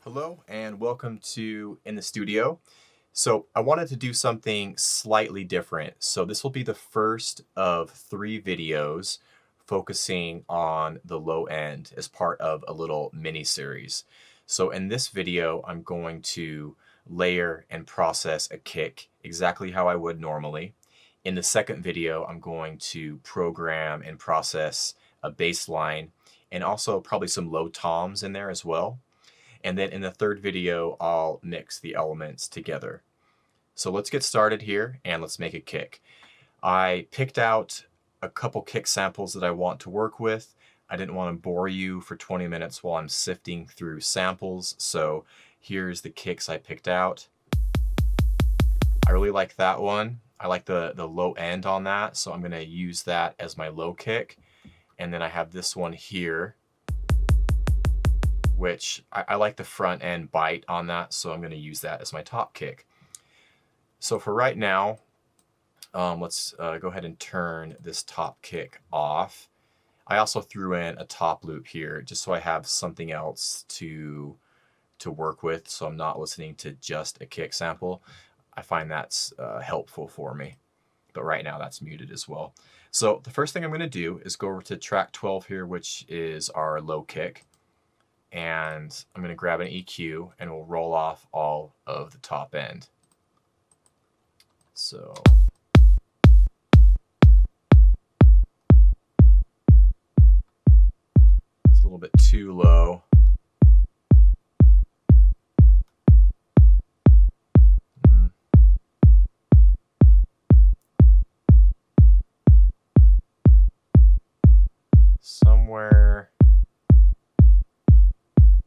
Hello and welcome to In the Studio. So I wanted to do something slightly different. So this will be the first of 3 videos focusing on the low end as part of a little mini series. So in this video, I'm going to layer and process a kick exactly how I would normally. In the second video, I'm going to program and process a bass line and also probably some low toms in there as well. And then in the third video, I'll mix the elements together. So let's get started here and let's make a kick. I picked out a couple kick samples that I want to work with. I didn't want to bore you for 20 minutes while I'm sifting through samples. So here's the kicks I picked out. I really like that one. I like the low end on that. So I'm going to use that as my low kick. And then I have this one here, which I like the front end bite on that, so I'm going to use that as my top kick. So for right now, let's go ahead and turn this top kick off. I also threw in a top loop here just so I have something else to work with, so I'm not listening to just a kick sample. I find that's helpful for me, but right now that's muted as well. So the first thing I'm going to do is go over to track 12 here, which is our low kick. And I'm going to grab an EQ and we'll roll off all of the top end. So it's a little bit too low. Somewhere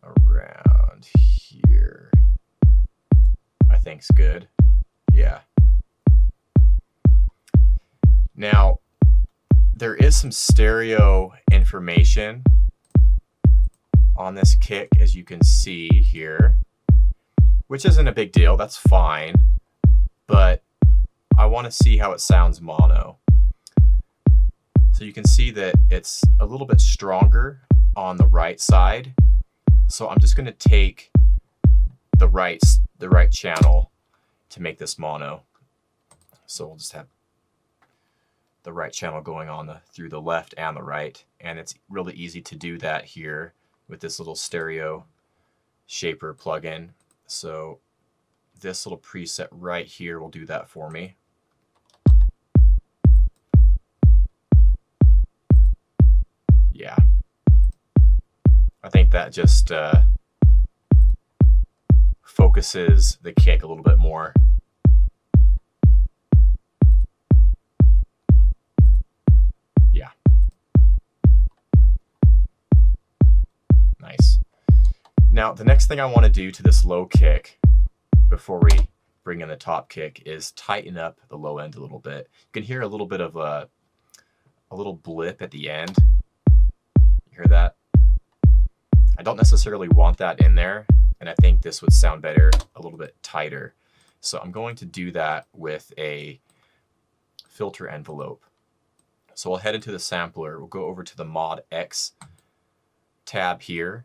around here, I think's good. Yeah. Now, there is some stereo information on this kick, as you can see here, which isn't a big deal. That's fine, but I want to see how it sounds mono. So you can see that it's a little bit stronger on the right side. So I'm just going to take the right channel to make this mono. So we'll just have the right channel going on through the left and the right, and it's really easy to do that here with this little stereo shaper plugin. So this little preset right here will do that for me. Yeah. I think that just focuses the kick a little bit more. Yeah. Nice. Now, the next thing I want to do to this low kick before we bring in the top kick is tighten up the low end a little bit. You can hear a little bit of a little blip at the end. You hear that? I don't necessarily want that in there, and I think this would sound better a little bit tighter. So I'm going to do that with a filter envelope. So I'll head into the sampler. We'll go over to the Mod X tab here,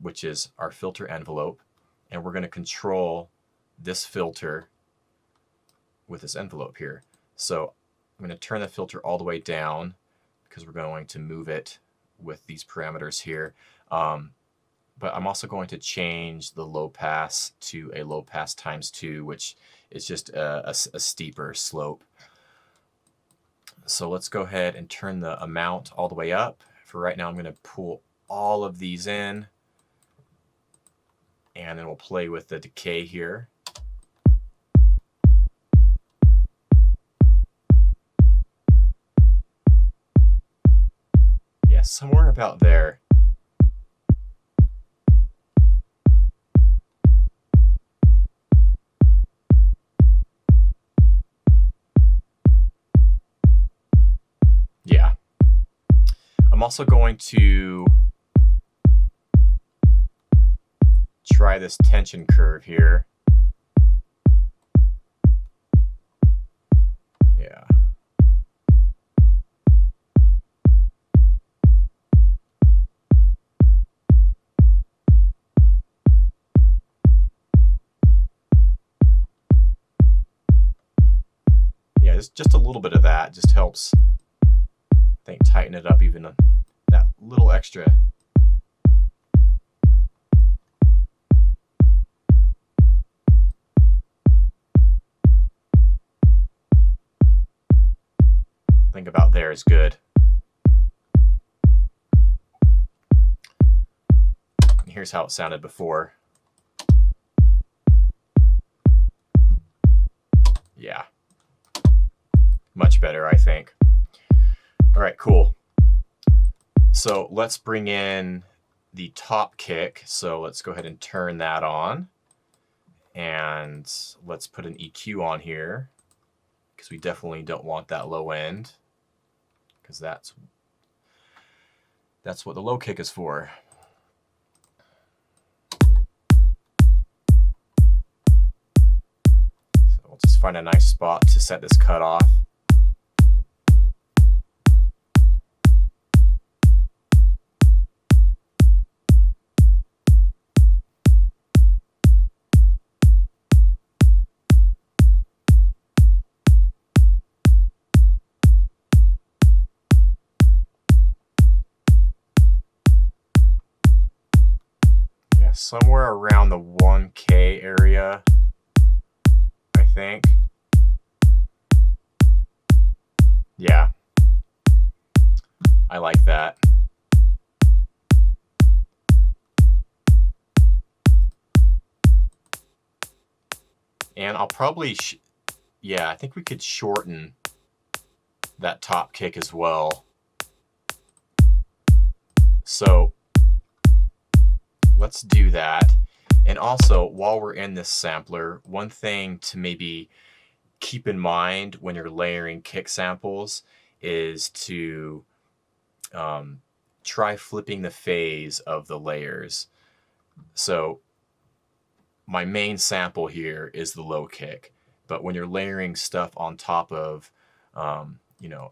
which is our filter envelope, and we're going to control this filter with this envelope here. So I'm going to turn the filter all the way down because we're going to move it with these parameters here. But I'm also going to change the low pass to a low pass ×2, which is just a steeper slope. So let's go ahead and turn the amount all the way up. For right now, I'm going to pull all of these in, and then we'll play with the decay here. Yeah, somewhere about there. Yeah. I'm also going to try this tension curve here. Yeah. it's just a little bit of that just helps, I think, tighten it up even that little extra. I think about there is good. And here's how it sounded before. Yeah, much better, I think. All right, cool. So let's bring in the top kick. So let's go ahead and turn that on. And let's put an EQ on here, because we definitely don't want that low end, because that's what the low kick is for. We'll just find a nice spot to set this cut off. Yeah, somewhere around the 1K area, I think. Yeah, I like that. And I'll probably, yeah, I think we could shorten that top kick as well. So let's do that. And also, while we're in this sampler, one thing to maybe keep in mind when you're layering kick samples is to try flipping the phase of the layers. So my main sample here is the low kick, but when you're layering stuff on top of you know,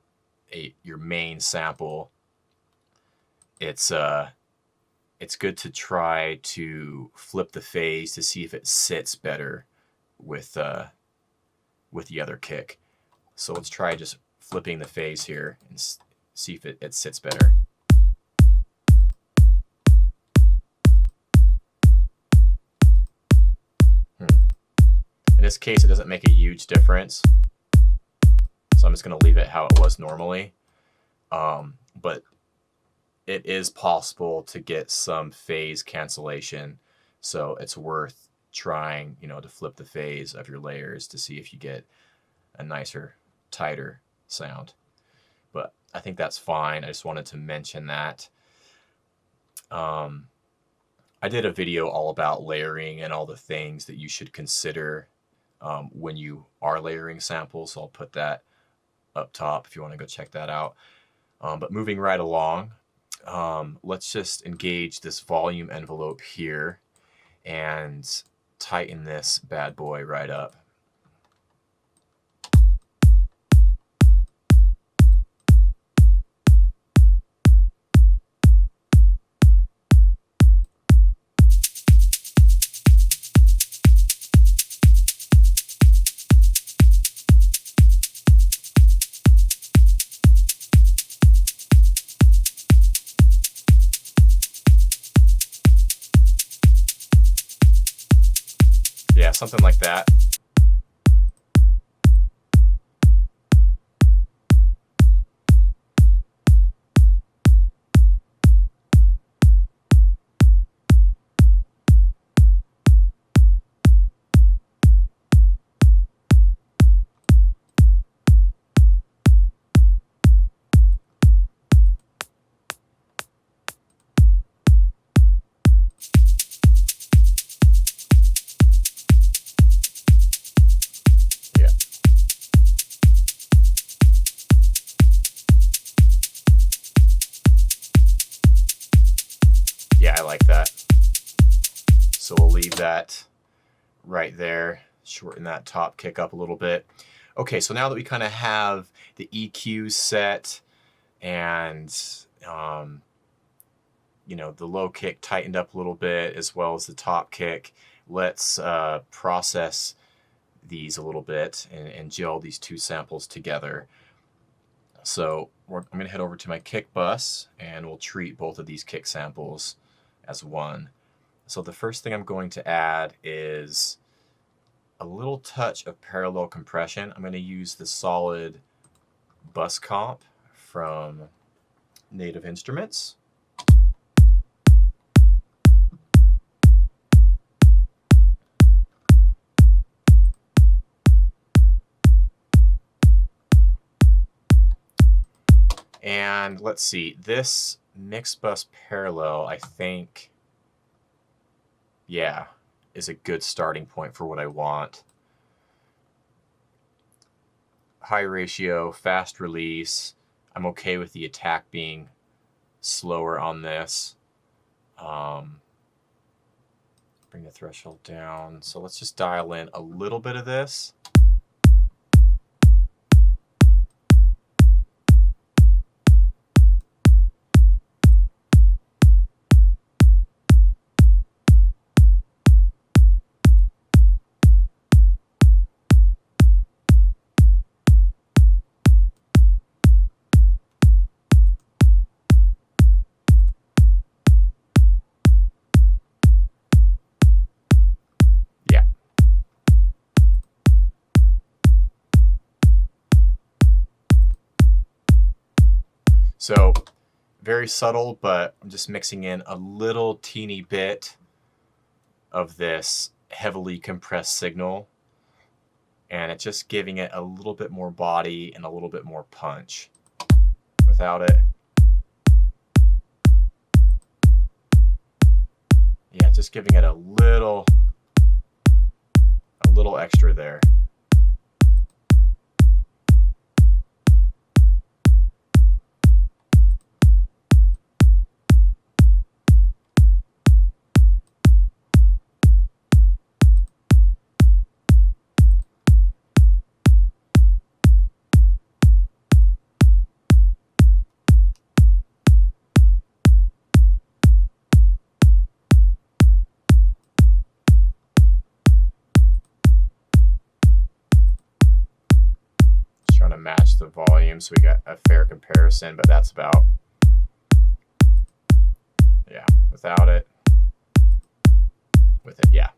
your main sample, it's good to try to flip the phase to see if it sits better with the other kick. So let's try just flipping the phase here and see if it sits better. In this case, it doesn't make a huge difference, so I'm just going to leave it how it was normally. But it is possible to get some phase cancellation, so it's worth trying, you know, to flip the phase of your layers to see if you get a nicer, tighter sound. But I think that's fine. I just wanted to mention that. I did a video all about layering and all the things that you should consider when you are layering samples, so I'll put that up top if you want to go check that out. But moving right along, let's just engage this volume envelope here and tighten this bad boy right up. Yeah, something like that. Yeah, I like that. So we'll leave that right there, shorten that top kick up a little bit. Okay, so now that we kind of have the EQ set and you know, the low kick tightened up a little bit as well as the top kick, let's process these a little bit and gel these two samples together. So I'm going to head over to my kick bus, and we'll treat both of these kick samples as one. So the first thing I'm going to add is a little touch of parallel compression. I'm going to use the solid bus comp from Native Instruments. And let's see, this mix bus parallel, I think, yeah, is a good starting point for what I want. High ratio, fast release. I'm okay with the attack being slower on this. Bring the threshold down. So let's just dial in a little bit of this. So very subtle, but I'm just mixing in a little teeny bit of this heavily compressed signal, and it's just giving it a little bit more body and a little bit more punch. Without it, yeah, just giving it a little extra there. Trying to match the volume so we got a fair comparison, but that's about, yeah, without it, with it, yeah.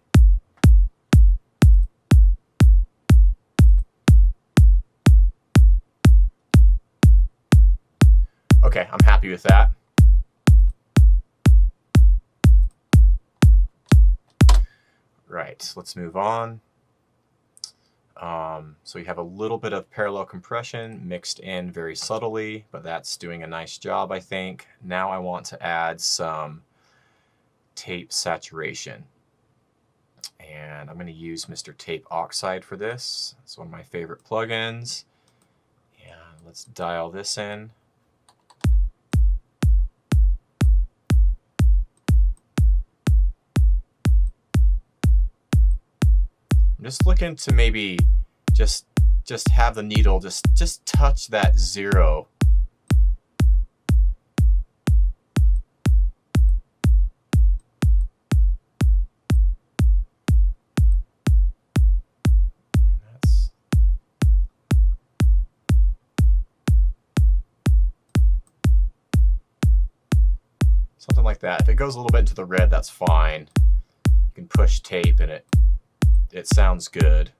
Okay, I'm happy with that. Right, let's move on. So you have a little bit of parallel compression mixed in very subtly, but that's doing a nice job, I think. Now I want to add some tape saturation. And I'm going to use Mr. Tape Oxide for this. It's one of my favorite plugins. And let's dial this in. I'm just looking to maybe just have the needle just touch that 0. Something like that. If it goes a little bit into the red, that's fine. You can push tape and it sounds good.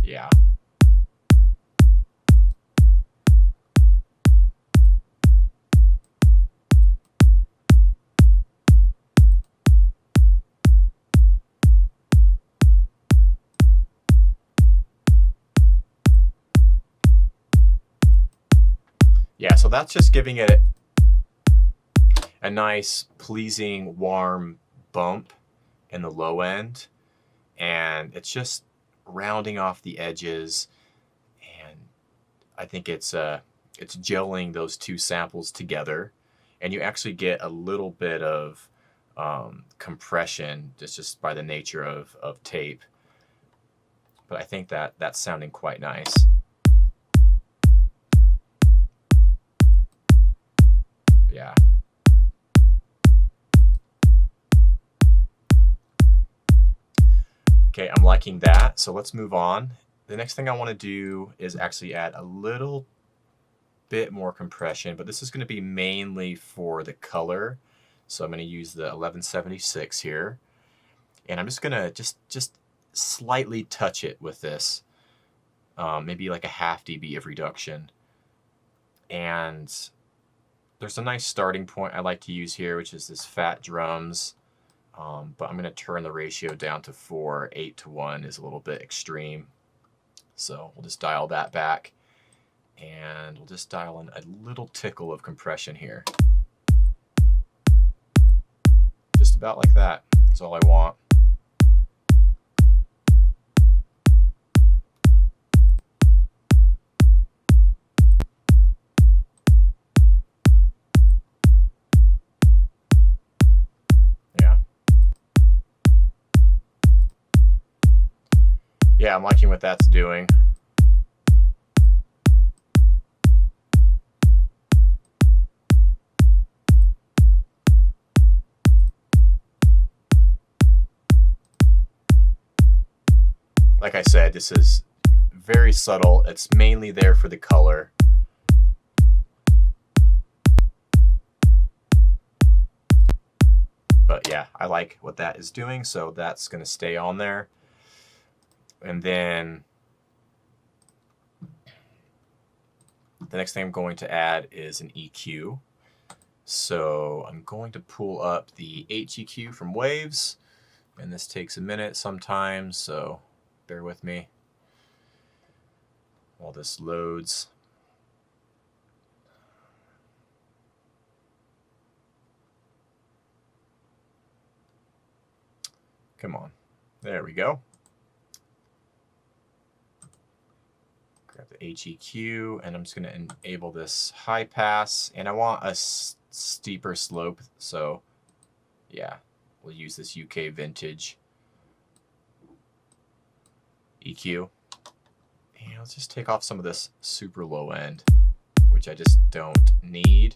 Yeah. Yeah, so that's just giving it a nice, pleasing, warm bump in the low end. And it's just rounding off the edges. And I think it's gelling those two samples together. And you actually get a little bit of compression just by the nature of tape. But I think that's sounding quite nice. Yeah. Okay, I'm liking that. So let's move on. The next thing I want to do is actually add a little bit more compression, but this is going to be mainly for the color. So I'm going to use the 1176 here, and I'm just going to just slightly touch it with this, maybe like a half dB of reduction. And there's a nice starting point I like to use here, which is this fat drums. But I'm going to turn the ratio down to 4. 8 to 1 is a little bit extreme. So we'll just dial that back. And we'll just dial in a little tickle of compression here. Just about like that. That's all I want. Yeah, I'm liking what that's doing. Like I said, this is very subtle. It's mainly there for the color. But yeah, I like what that is doing, so that's going to stay on there. And then the next thing I'm going to add is an EQ. So I'm going to pull up the HEQ from Waves, and this takes a minute sometimes, so bear with me while this loads. Come on. There we go. Grab the HEQ, and I'm just going to enable this high pass, and I want a steeper slope, so yeah, we'll use this UK vintage EQ. And let's just take off some of this super low end, which I just don't need.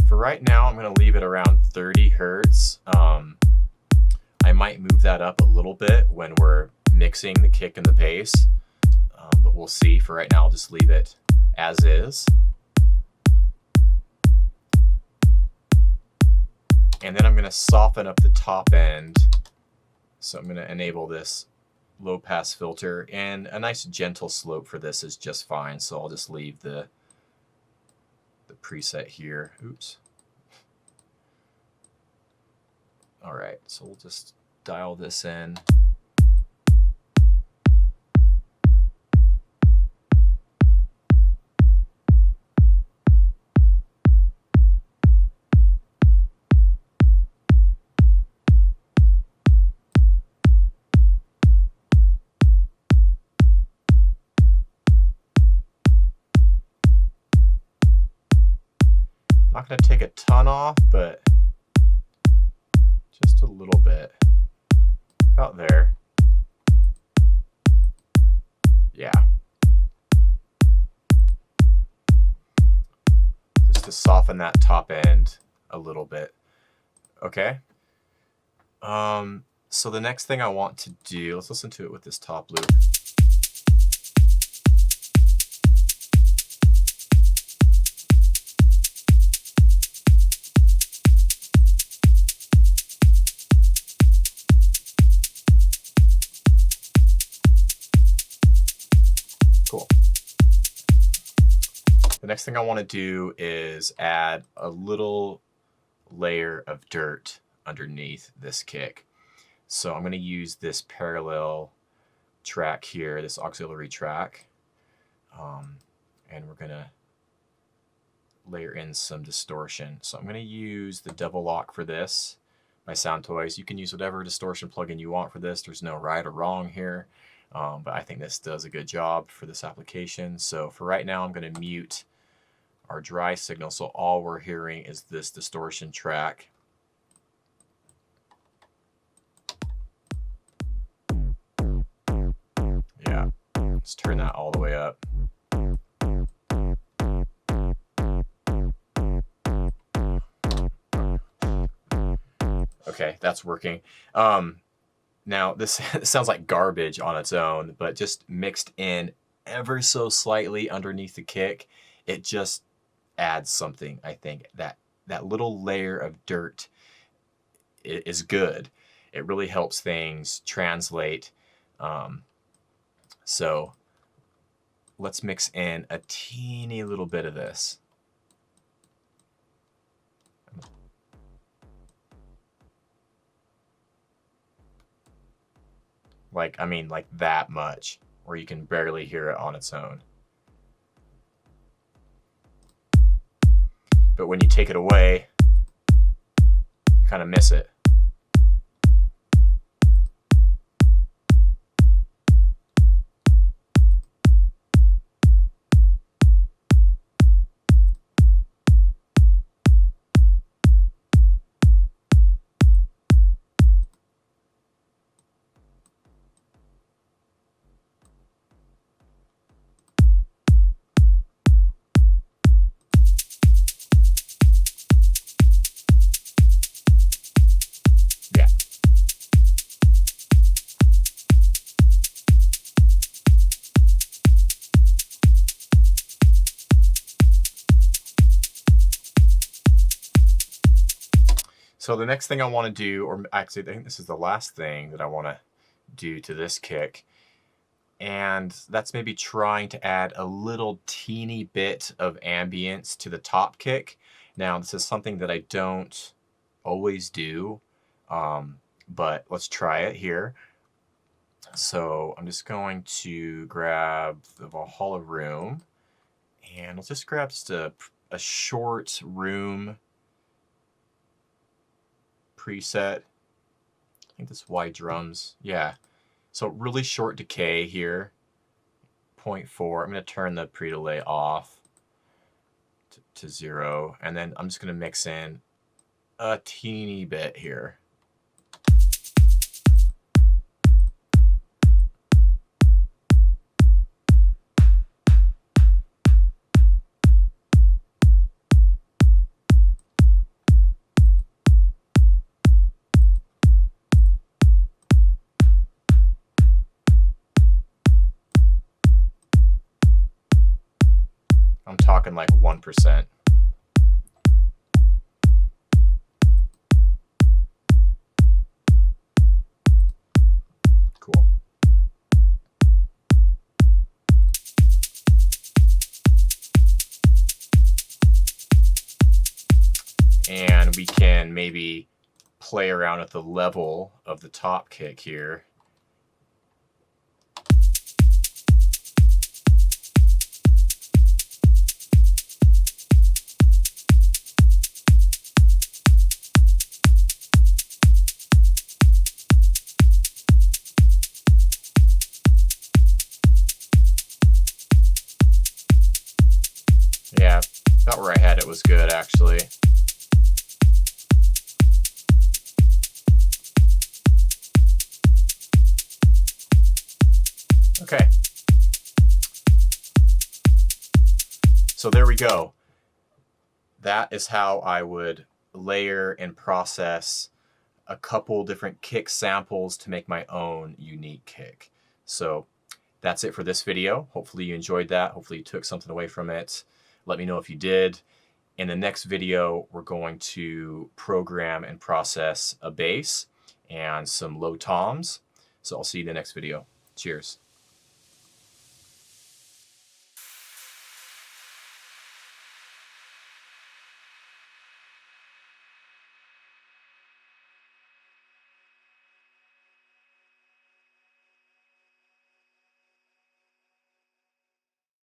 For right now, I'm going to leave it around 30 hertz. I might move that up a little bit when we're mixing the kick and the bass, but we'll see. For right now, I'll just leave it as is. And then I'm going to soften up the top end. So I'm going to enable this low pass filter, and a nice gentle slope for this is just fine. So I'll just leave the preset here. Oops. All right, so we'll just dial this in. Not going to take a ton off, but just a little bit. About there. Yeah. Just to soften that top end a little bit. Okay. So the next thing I want to do, let's listen to it with this top loop. Cool. The next thing I want to do is add a little layer of dirt underneath this kick. So I'm going to use this parallel track here, this auxiliary track, and we're going to layer in some distortion. So I'm going to use the Double Lock for this by Soundtoys. You can use whatever distortion plugin you want for this. There's no right or wrong here. But I think this does a good job for this application. So for right now, I'm going to mute our dry signal. So all we're hearing is this distortion track. Yeah, let's turn that all the way up. Okay, that's working. Now this sounds like garbage on its own, but just mixed in ever so slightly underneath the kick, it just adds something. I think that little layer of dirt is good. It really helps things translate. So let's mix in a teeny little bit of this. Like, I mean, like that much, where you can barely hear it on its own. But when you take it away, you kind of miss it. So the next thing I want to do, or actually I think this is the last thing that I want to do to this kick, and that's maybe trying to add a little teeny bit of ambience to the top kick. Now this is something that I don't always do, but let's try it here. So I'm just going to grab the Valhalla room, and let's just grab just a short room preset. I think that's Y drums. Yeah. So really short decay here. 0.4. I'm going to turn the pre-delay off to 0. And then I'm just going to mix in a teeny bit here. I'm talking like 1%. Cool. And we can maybe play around with the level of the top kick here. Yeah, about where I had it was good, actually. Okay. So there we go. That is how I would layer and process a couple different kick samples to make my own unique kick. So that's it for this video. Hopefully you enjoyed that. Hopefully you took something away from it. Let me know if you did. In the next video, we're going to program and process a bass and some low toms. So I'll see you in the next video. Cheers.